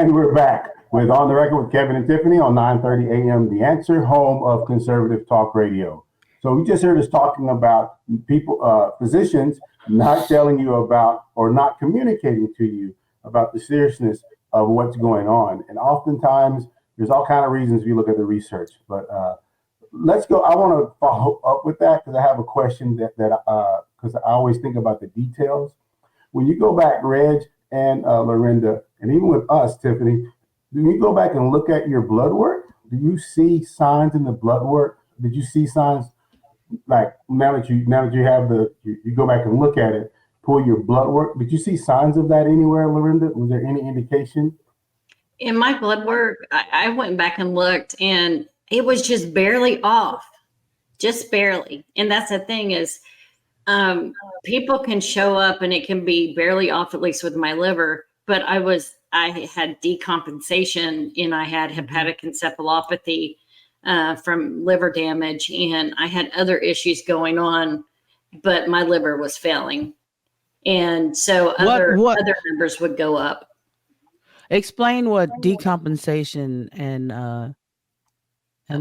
And we're back with On the Record with Kevin and Tiffany on 9:30 a.m. The Answer, home of conservative talk radio. So we just heard us talking about people, physicians not telling you about or not communicating to you about the seriousness of what's going on. And oftentimes there's all kind of reasons if you look at the research. But let's go. I want to follow up with that because I have a question that because I always think about the details. When you go back, Reg and Lorrinda, and even with us, Tiffany, do you go back and look at your blood work? Do you see signs in the blood work? Did you see signs like now that you have you go back and look at it, pull your blood work? Did you see signs of that anywhere, Lorrinda? Was there any indication? In my blood work, I went back and looked, and it was just barely off, just barely. And that's the thing is, people can show up and it can be barely off, at least with my liver, but I had decompensation and I had hepatic encephalopathy from liver damage, and I had other issues going on, but my liver was failing. And so other numbers would go up. Explain what decompensation and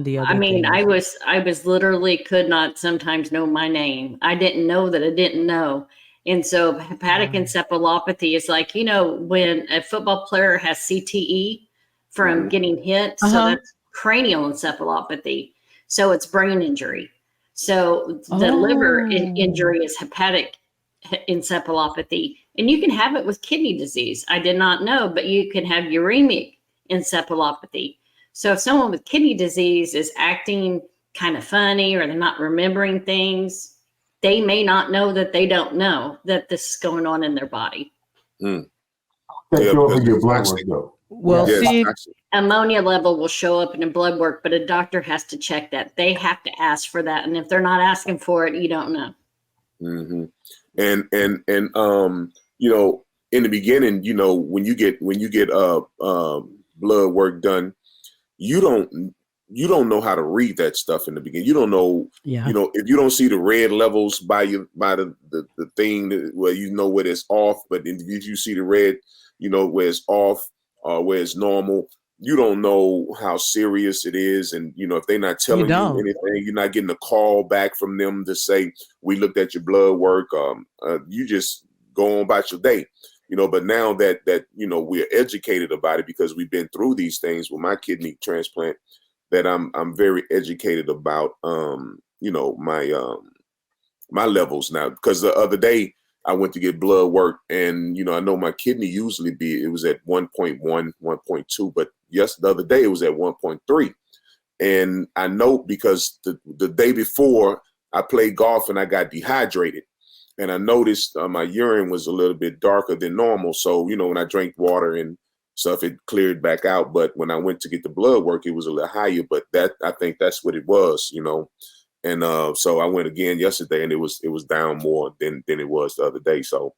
the other. I mean, things. I was literally could not sometimes know my name. I didn't know that I didn't know. And so hepatic encephalopathy is like, when a football player has CTE from getting hit. So that's cranial encephalopathy. So it's brain injury. So the liver injury is hepatic encephalopathy. And you can have it with kidney disease. I did not know, but you can have uremic encephalopathy. So if someone with kidney disease is acting kind of funny or they're not remembering things, they may not know that they don't know that this is going on in their body. That show up in your blood work, though. Well, see, ammonia level will show up in the blood work, but a doctor has to check that. They have to ask for that, and if they're not asking for it, you don't know. Mm-hmm. And in the beginning, when you get blood work done, you don't know how to read that stuff in the beginning. You don't know, if you don't see the red levels by the thing where where it's off, but if you see the red, where it's off or where it's normal, you don't know how serious it is. And, if they're not telling you anything, you're not getting a call back from them to say, we looked at your blood work. You just go on about your day, but now that we're educated about it because we've been through these things with my kidney transplant, that I'm very educated about, my levels now, because the other day I went to get blood work and, I know my kidney usually it was at 1.1, 1.2, but the other day it was at 1.3. And I know because the day before I played golf and I got dehydrated, and I noticed my urine was a little bit darker than normal. So, when I drank water and stuff, it cleared back out. But when I went to get the blood work, it was a little higher, but I think that's what it was, And so I went again yesterday and it was down more than it was the other day. So,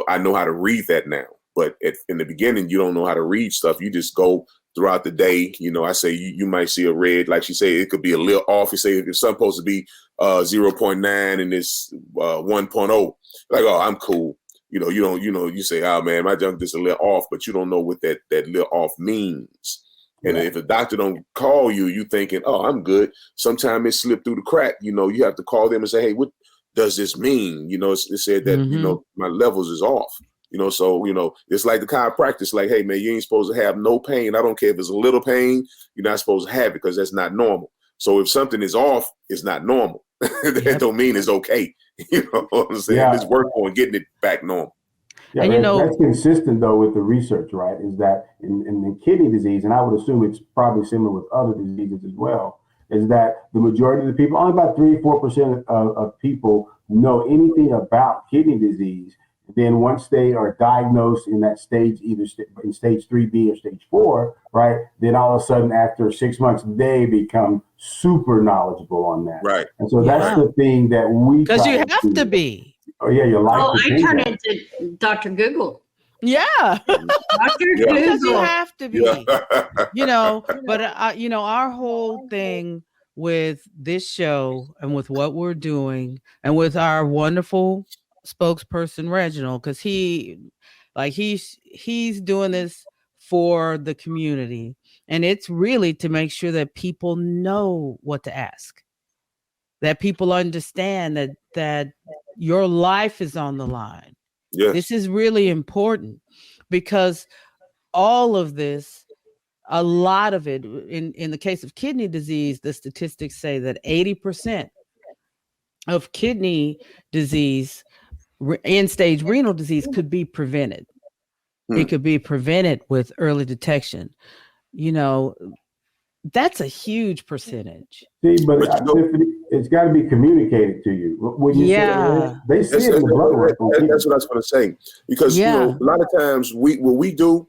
I know how to read that now, but in the beginning, you don't know how to read stuff. You just go throughout the day. I say you might see a red, like she said, it could be a little off. You say it's supposed to be 0.9 and it's 1.0. Like, oh, I'm cool. You say, oh man, my junk is a little off, but you don't know what that little off means. And if a doctor don't call you, you thinking, oh, I'm good. Sometimes it slipped through the crack. You have to call them and say, hey, what does this mean? It said that, my levels is off. So, it's like the chiropractic, like, hey, man, you ain't supposed to have no pain. I don't care if it's a little pain. You're not supposed to have it because that's not normal. So if something is off, it's not normal. That don't mean it's okay. You know what I'm saying? Let's work on getting it back normal. Yeah, and that's consistent though with the research, right? Is that in the kidney disease, and I would assume it's probably similar with other diseases as well, is that the majority of the people, only about 3-4% of people know anything about kidney disease. Then once they are diagnosed in that stage, either in stage 3B or stage 4, right? Then all of a sudden, after 6 months, they become super knowledgeable on that. Right. And so that's the thing that we because you have to be. Oh yeah, your life. Oh, I turned into Dr. Google. Yeah. Dr. Google. Because you have to be. But our whole thing with this show and with what we're doing and with our wonderful spokesperson Reginald, because he's doing this for the community. And it's really to make sure that people know what to ask, that people understand that your life is on the line. Yes. This is really important because all of this, a lot of it, in the case of kidney disease, the statistics say that 80% of kidney disease, end-stage renal disease, could be prevented. It could be prevented with early detection. You know, that's a huge percentage. See, but Tiffany, it's got to be communicated to you. When you say they see it in the blood work. That's what I was going to say. Because you know, a lot of times what we do,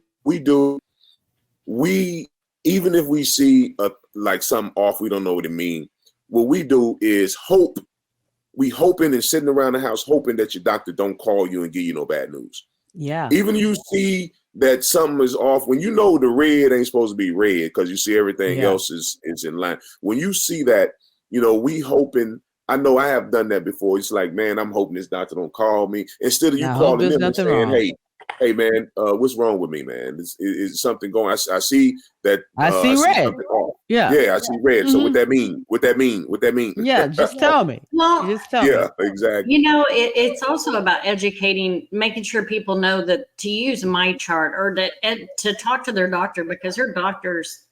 even if we see like something off, we don't know what it means. What we do is hope. We hoping and sitting around the house hoping that your doctor don't call you and give you no bad news. Yeah. Even you see that something is off, when you know the red ain't supposed to be red because you see everything else is in line. When you see that, you know, we hoping. I know I have done that before. It's like, man, I'm hoping this doctor don't call me. Instead of you calling them and saying, hey man, what's wrong with me, man? Is something going? I see that. I see red. Yeah, I see red. So what that mean? What that mean? Yeah, just tell me. Well, just tell me. Yeah, exactly. You know, it's also about educating, making sure people know that to use my chart or to talk to their doctor, because their doctors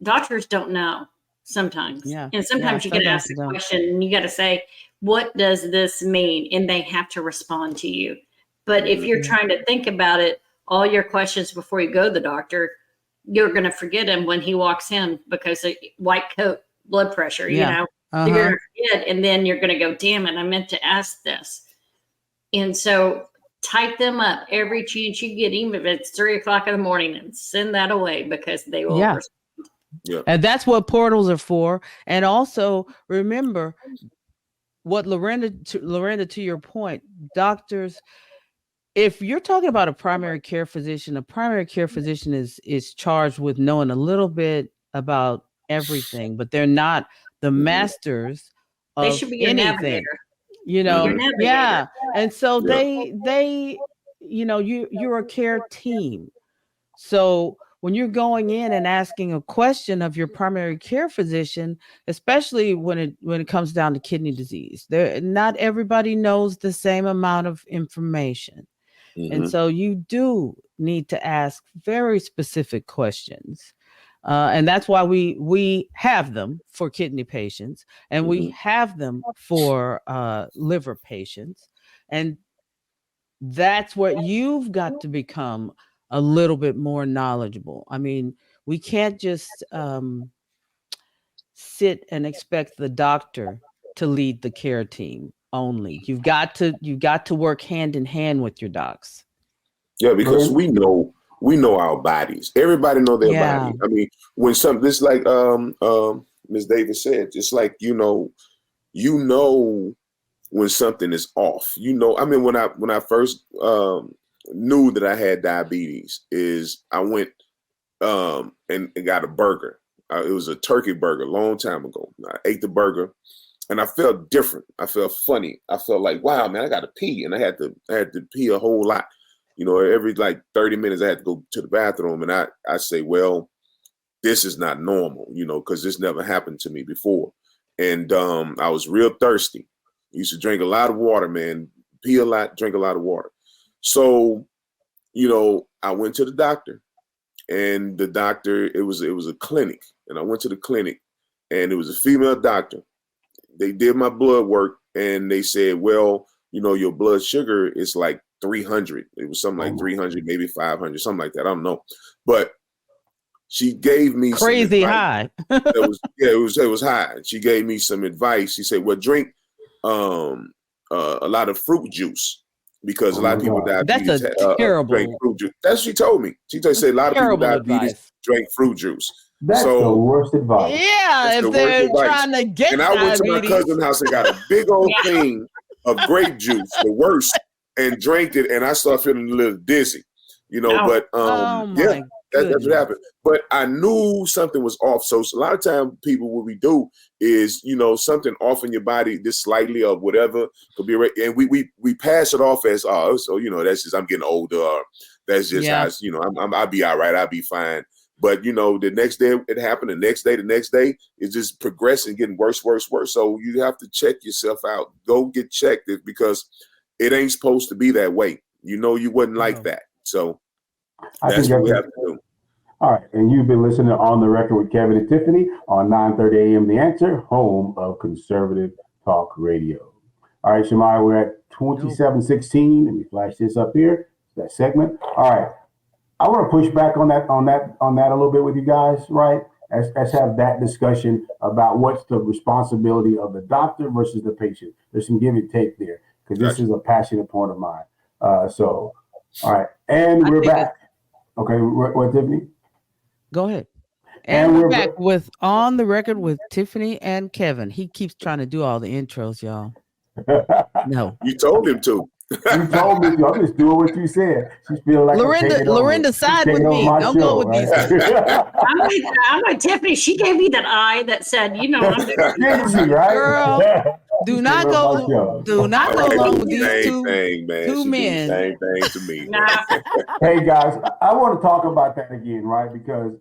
don't know sometimes. Yeah. And sometimes you got to ask the question and you got to say, what does this mean? And they have to respond to you. But if you're trying to think about it, all your questions before you go to the doctor, you're going to forget him when he walks in because of white coat, blood pressure, you know, you're going to forget. And then you're going to go, damn it, I meant to ask this. And so type them up every chance you get, even if it's 3:00 in the morning, and send that away because they will respond. Yeah. And that's what portals are for. And also remember what Lorrinda, to your point, doctors, if you're talking about a primary care physician is charged with knowing a little bit about everything, but they're not the masters of they should be your anything. Navigator. You know, yeah. And so they, you know, you're a care team. So when you're going in and asking a question of your primary care physician, especially when it comes down to kidney disease, not everybody knows the same amount of information. And so you do need to ask very specific questions. And that's why we have them for kidney patients, and we have them for liver patients. And that's what you've got to become a little bit more knowledgeable. I mean, we can't just sit and expect the doctor to lead the care team only. You've got to work hand in hand with your docs. Yeah, because we know our bodies. Everybody know their body. I mean, when this like Ms. Davis said, just like you know when something is off. You know, I mean, when I first knew that I had diabetes, is I went and got a burger. It was a turkey burger a long time ago. I ate the burger and I felt different. I felt funny. I felt like, wow, man, I got to pee, and I had to pee a whole lot. You know, every like 30 minutes I had to go to the bathroom, and I say, well, this is not normal, you know, because this never happened to me before. And I was real thirsty. Used to drink a lot of water, man, pee a lot, drink a lot of water. So, you know, I went to the doctor, and the doctor, it was a clinic, and I went to the clinic, and it was a female doctor. They did my blood work, and they said, well, you know, your blood sugar is like 300. It was something like 300, maybe 500, something like that. I don't know. But she gave me crazy high. It was high. She gave me some advice. She said, well, drink a lot of fruit juice, because a lot of people diabetes drink fruit juice. That's what she told me. She said a lot of people diabetes drink fruit juice. That's the worst advice. Yeah, if they're trying to get and I went to my cousin's house and got a big old thing of grape juice, the worst, and drank it, and I started feeling a little dizzy, you know. But That's what happened. But I knew something was off. So a lot of times people, what we do is, something off in your body, just slightly or whatever could be right. And we pass it off as, so, that's just, I'm getting older. Or that's just, I'll be all right. I'll be fine. But, the next day it happened, the next day, it's just progressing, getting worse. So you have to check yourself out. Go get checked because it ain't supposed to be that way. You wouldn't like that. So that's what we have to do. All right. And you've been listening to On the Record with Kevin and Tiffany on 9:30 a.m. The Answer, home of conservative talk radio. All right, Shemai, we're at 27:16. Let me flash this up here. That segment. All right. I want to push back on that a little bit with you guys, right? Let's have that discussion about what's the responsibility of the doctor versus the patient. There's some give and take there because this is a passionate point of mine. All right, and we're back. Okay, what, Tiffany? Go ahead. And we're back with On the Record with Tiffany and Kevin. He keeps trying to do all the intros, y'all. No, you told him to. You told me to. I'm just doing what you said. She's feeling like Lorrinda side with me. Don't go with me. I'm like Tiffany. She gave me that eye that said, I'm doing right? Girl, do not go along with these two men. Same thing to me. Hey guys, I want to talk about that again, right? Because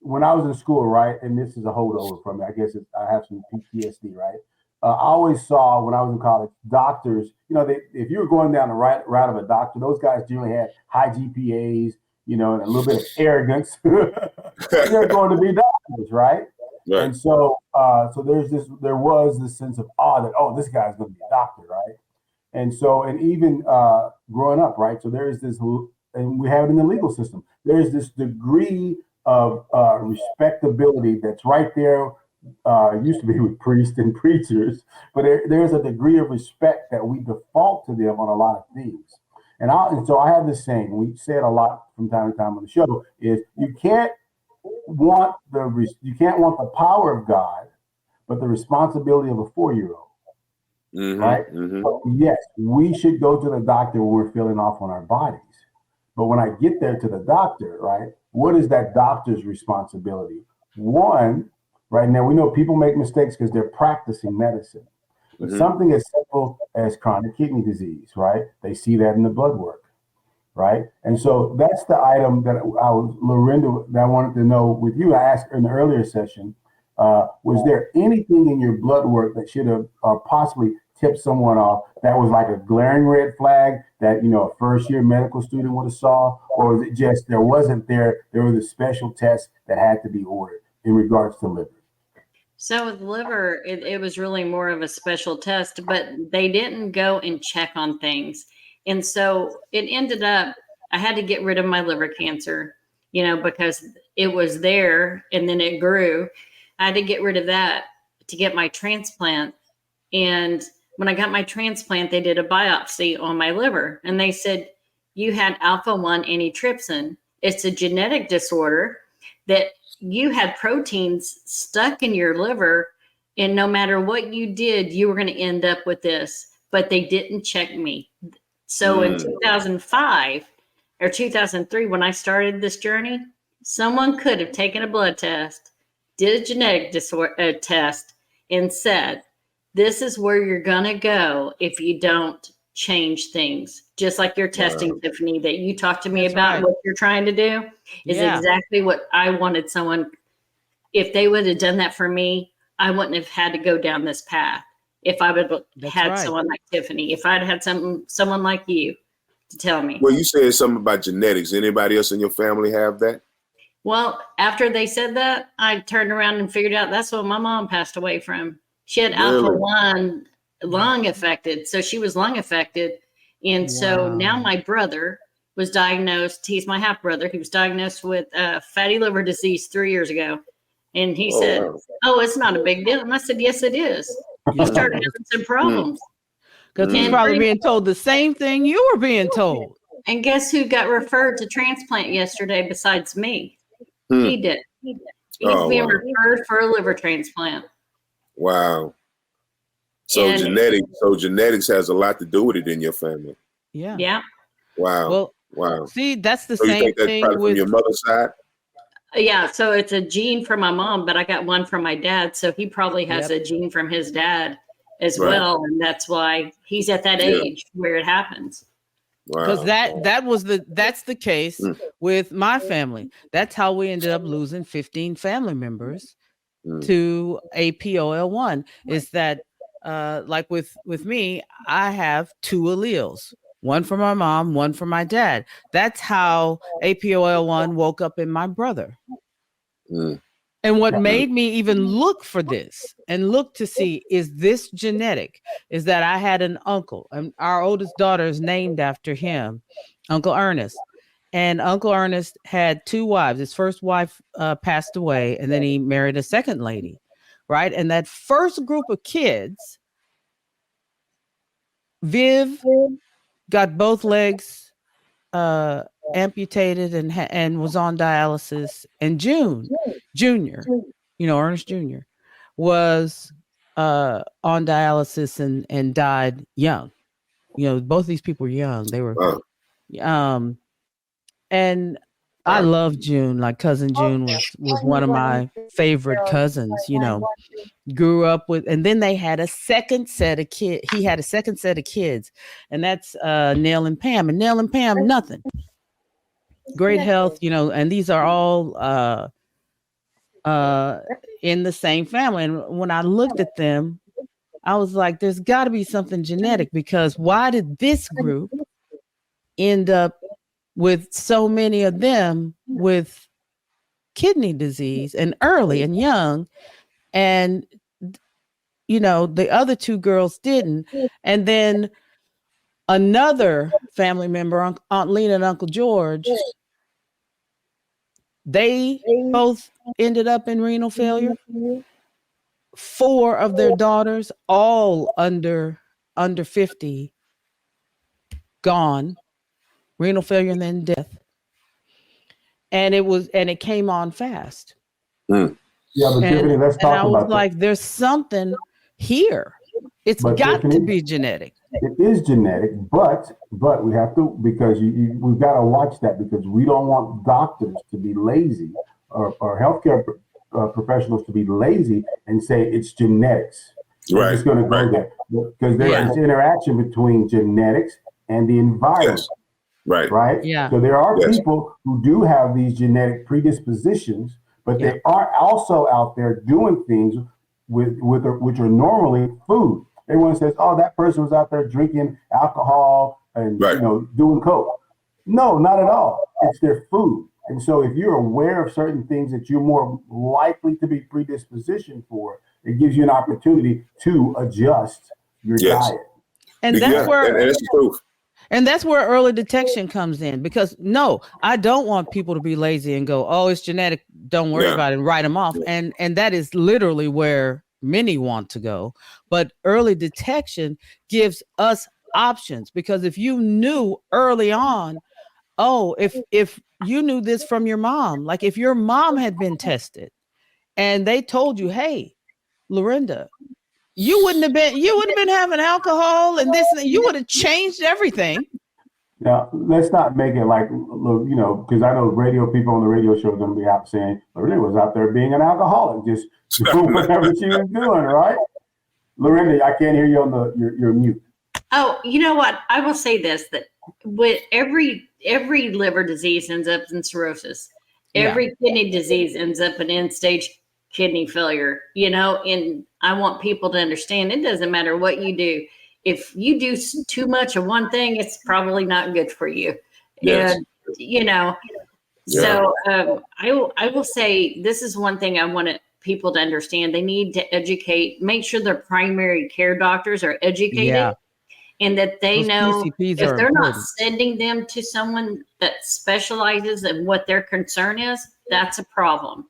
when I was in school, right, and this is a holdover from me. I guess I have some PTSD, right? I always saw when I was in college, doctors, if you were going down the right route of a doctor, those guys generally had high GPAs, and a little bit of arrogance. They're going to be doctors, right? And so there was this sense of awe that, this guy's going to be a doctor, right? And so, and even growing up, right? So there is this, and we have it in the legal system, there's this degree of respectability that's right there. Used to be with priests and preachers, but there's a degree of respect that we default to them on a lot of things. And so I have this saying, we say it a lot from time to time on the show, is you can't want the power of God, but the responsibility of a 4-year-old. Right? Mm-hmm. So yes, we should go to the doctor when we're feeling off on our bodies. But when I get there to the doctor, right, what is that doctor's responsibility? One, right now, we know people make mistakes because they're practicing medicine. But something as simple as chronic kidney disease, right? They see that in the blood work, right? And so that's the item that Lorrinda, that I wanted to know with you. I asked her in the earlier session, was there anything in your blood work that should have possibly tipped someone off that was like a glaring red flag that, a first-year medical student would have saw? Or was it just there was a special test that had to be ordered in regards to liver? So with liver, it was really more of a special test, but they didn't go and check on things. And so it ended up, I had to get rid of my liver cancer, because it was there and then it grew. I had to get rid of that to get my transplant. And when I got my transplant, they did a biopsy on my liver and they said, you had alpha-1 antitrypsin. It's a genetic disorder that you had proteins stuck in your liver, and no matter what you did, you were going to end up with this, but they didn't check me. So in 2005 or 2003, when I started this journey, someone could have taken a blood test, did a genetic disorder test, and said, this is where you're going to go if you don't change things. Just like your testing, Tiffany, that you talked to me about what you're trying to do is exactly what I wanted someone. If they would have done that for me, I wouldn't have had to go down this path. If I would have had someone like Tiffany, if I'd had someone like you to tell me. Well, you said something about genetics. Anybody else in your family have that? Well, after they said that, I turned around and figured out that's what my mom passed away from. She had alpha-1 lung affected. So she was lung affected. And so now my brother was diagnosed. He's my half brother. He was diagnosed with fatty liver disease 3 years ago. And he said, it's not a big deal. And I said, yes, it is. You started having some problems. Because he's probably being told the same thing you were being told. And guess who got referred to transplant yesterday besides me? He did. He's being referred for a liver transplant. Wow. So genetics has a lot to do with it in your family. Yeah. Yeah. Wow. Wow. See, that's the So you same think that's thing probably from your mother's side? Yeah, so it's a gene from my mom, but I got one from my dad. So he probably has Yep. a gene from his dad as Right. well. And that's why he's at that Yeah. age where it happens. because Wow. that's the case Mm. with my family. That's how we ended up losing 15 family members Mm. to APOL1. Is that like with me, I have 2 alleles, one for my mom, one for my dad. That's how APOL1 woke up in my brother. Mm. And what Yeah. made me even look for this and look to see, is this genetic? Is that I had an uncle, and our oldest daughter is named after him, Uncle Ernest. And Uncle Ernest had 2 wives. His first wife passed away, and then he married a second lady, right? And that first group of kids, Viv got both legs amputated and was on dialysis, and Junior, Ernest Jr. was on dialysis and died young. Both these people were young. They were Wow. and I love June. Like cousin June was one of my favorite cousins, grew up with, and then they had a second set of kids. He had a second set of kids, and that's Nell and Pam. And Nell and Pam, nothing. Great health, and these are all in the same family. And when I looked at them, I was like, there's got to be something genetic, because why did this group end up with so many of them with kidney disease and early and young, and the other 2 girls didn't? And then another family member, Aunt Lena and Uncle George, they both ended up in renal failure. 4 of their daughters, all under 50, gone, renal failure and then death. And it came on fast. Mm. Yeah, but Tiffany, let's talk I was about like, there's something here. It's But got Tiffany, to be genetic. It is genetic, but we have to, because we've got to watch that, because we don't want doctors to be lazy, or healthcare professionals to be lazy and say it's genetics. We're Right. just going to go there, because there's this interaction between genetics and the environment. Yes. Right. Right? Yeah. So there are Yes. people who do have these genetic predispositions, but they are also out there doing things which are normally food. Everyone says, "Oh, that person was out there drinking alcohol and Right. doing coke." No, not at all. It's their food. And so if you're aware of certain things that you're more likely to be predispositioned for, it gives you an opportunity to adjust your diet. And that's and that's the truth. And that's where early detection comes in, because no, I don't want people to be lazy and go, "Oh, it's genetic, don't worry about it," and write them off. And that is literally where many want to go. But early detection gives us options, because if you knew early on, if you knew this from your mom, like if your mom had been tested and they told you, "Hey, Lorrinda, you wouldn't have been having alcohol and this, and you would have changed everything." Now, let's not make it like, because I know radio people on the radio show are going to be out saying, Lorrinda was out there being an alcoholic, just doing whatever she was doing, right? Lorrinda, I can't hear you on you're mute. Oh, you know what? I will say this, that with every liver disease ends up in cirrhosis. Every kidney disease ends up in end-stage kidney failure, and I want people to understand it doesn't matter what you do. If you do too much of one thing, it's probably not good for you. Yes. And, so I will say this is one thing I want people to understand. They need to educate, make sure their primary care doctors are educated, and that they Those know PCPs if are they're not important. sending them to someone that specializes in what their concern is, that's a problem.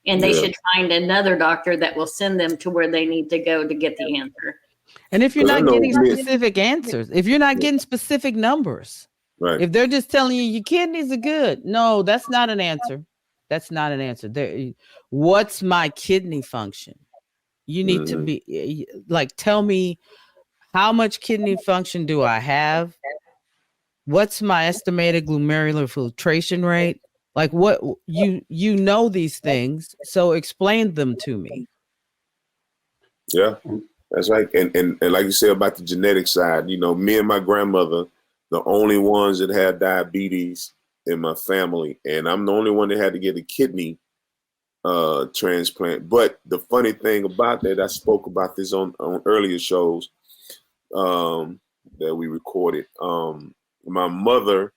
And they should find another doctor that will send them to where they need to go to get the answer. And if you're not getting specific answers, if you're not getting specific numbers, if they're just telling you your kidneys are good, no, that's not an answer. That's not an answer. What's my kidney function? You need to be like, tell me, how much kidney function do I have? What's my estimated glomerular filtration rate? Like what you know these things, so explain them to me. Yeah, that's right. And like you said about the genetic side, you know, me and my grandmother, the only ones that had diabetes in my family, and I'm the only one that had to get a kidney transplant. But the funny thing about that, I spoke about this on earlier shows that we recorded. My mother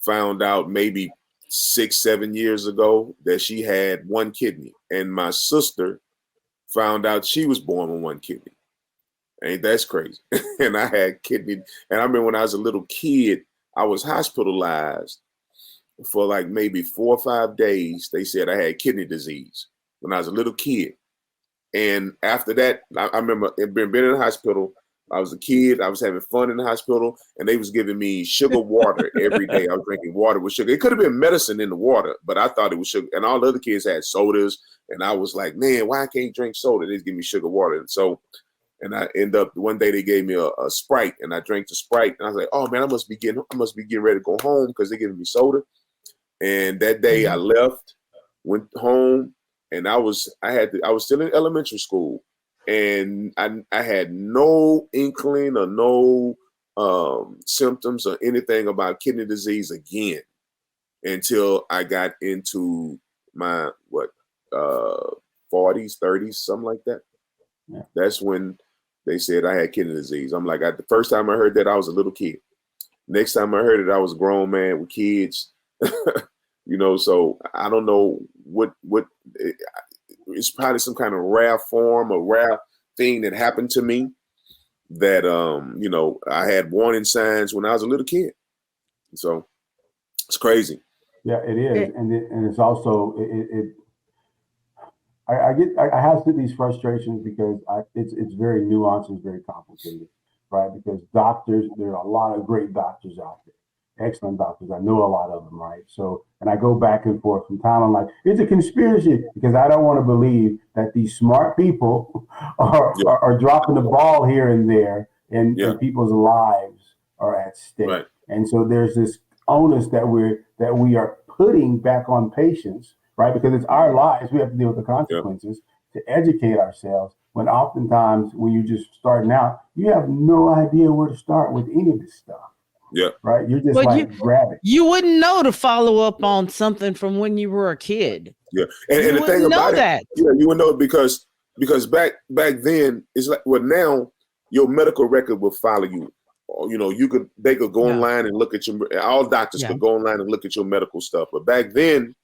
found out maybe 6-7 years ago that she had one kidney, and my sister found out she was born with one kidney. Ain't that's crazy? And I had kidney, and I remember when I was a little kid, I was hospitalized for like maybe 4 or 5 days. They said I had kidney disease when I was a little kid. And after that, I remember being in the hospital. I was a kid. I was having fun in the hospital, and they was giving me sugar water every day. I was drinking water with sugar. It could have been medicine in the water, but I thought it was sugar. And all the other kids had sodas, and I was like, man, why I can't drink soda? They just give me sugar water. And so, and I end up one day they gave me a Sprite, and I drank the Sprite, and I was like, oh man, I must be getting ready to go home because they're giving me soda. And that day I left, went home, and I was still in elementary school. And I had no inkling or no symptoms or anything about kidney disease again until I got into my 40s, 30s, something like that. Yeah. That's when they said I had kidney disease. I'm like, the first time I heard that, I was a little kid. Next time I heard it, I was a grown man with kids. You know, so I don't know what it's probably some kind of rare form or rare thing that happened to me that, you know, I had warning signs when I was a little kid. So it's crazy. Yeah, it is. And it's also, I have these frustrations because it's very nuanced and very complicated, right? Because doctors, there are a lot of great doctors out there. Excellent doctors. I know a lot of them, right? So, and I go back and forth from time. I'm like, it's a conspiracy because I don't want to believe that these smart people are dropping the ball here and there, and people's lives are at stake. Right. And so there's this onus that we are putting back on patients, right? Because it's our lives. We have to deal with the consequences to educate ourselves. When oftentimes when you're just starting out, you have no idea where to start with any of this stuff. Yeah. Right. You're just grab it. You wouldn't know to follow up on something from when you were a kid. Yeah. And the thing about it, you would know because back then it's like, well, now your medical record will follow you. You know, they could go online and look at all doctors could go online and look at your medical stuff. But back then,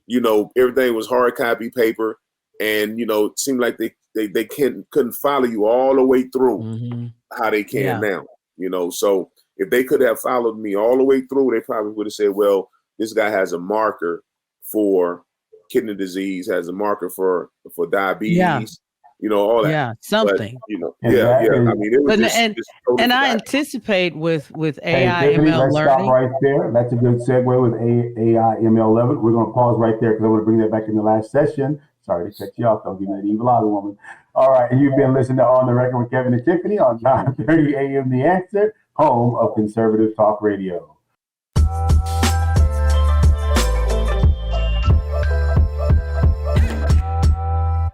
you know, everything was hard copy paper, and, you know, it seemed like they couldn't follow you all the way through how they can now, you know. So if they could have followed me all the way through, they probably would have said, well, this guy has a marker for kidney disease, has a marker for diabetes, you know, all that. Yeah, something. But, you know, I mean, it was and I anticipate with AI ML let's learning. Stop right there. That's a good segue with AI ML 11. We're going to pause right there because I want to bring that back in the last session. Sorry to cut you off. Don't give me that evil eye, woman. All right, and you've been listening to On the Record with Kevin and Tiffany on 9:30 a.m. The Answer, home of conservative talk radio.